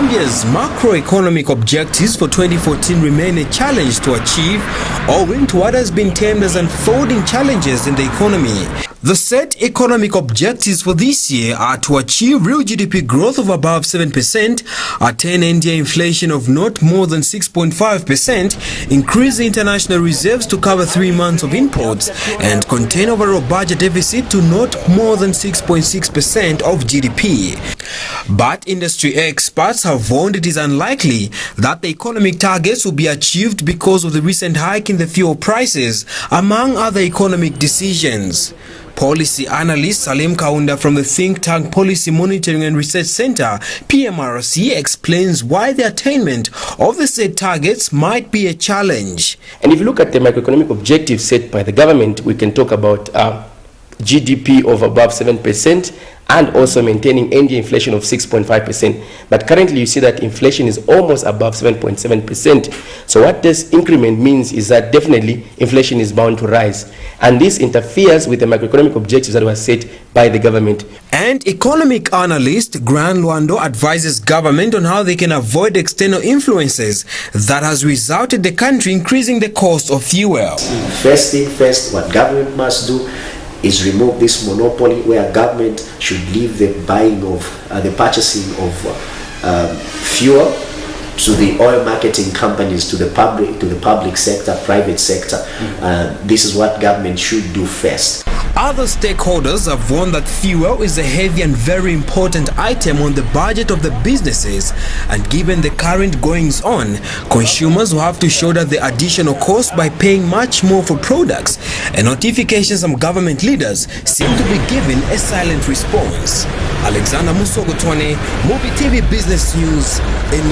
Zambia's macroeconomic objectives for 2014 remain a challenge to achieve, owing to what has been termed as unfolding challenges in the economy. The set economic objectives for this year are to achieve real GDP growth of above 7%, attain NDI inflation of not more than 6.5%, increase the international reserves to cover 3 months of imports, and contain overall budget deficit to not more than 6.6% of GDP. But industry experts have warned it is unlikely that the economic targets will be achieved because of the recent hike in the fuel prices, among other economic decisions. Policy analyst Salim Kaunda from the think tank Policy Monitoring and Research Center, PMRC, explains why the attainment of the set targets might be a challenge. And if you look at the macroeconomic objectives set by the government, we can talk about GDP of above 7% and also maintaining NDI inflation of 6.5%. But currently you see that inflation is almost above 7.7%. So what this increment means is that definitely inflation is bound to rise. And this interferes with the macroeconomic objectives that were set by the government. And economic analyst Gran Luando advises government on how they can avoid external influences that has resulted the country increasing the cost of fuel. First thing first, what government must do is remove this monopoly where government should leave the buying of the purchasing of fuel to the oil marketing companies, to the public sector, private sector. This is what government should do first. Other stakeholders have warned that fuel is a heavy and very important item on the budget of the businesses, and given the current goings-on, consumers will have to shoulder the additional cost by paying much more for products, and notifications from government leaders seem to be giving a silent response. Alexander Musogotwane, Muvi TV Business News in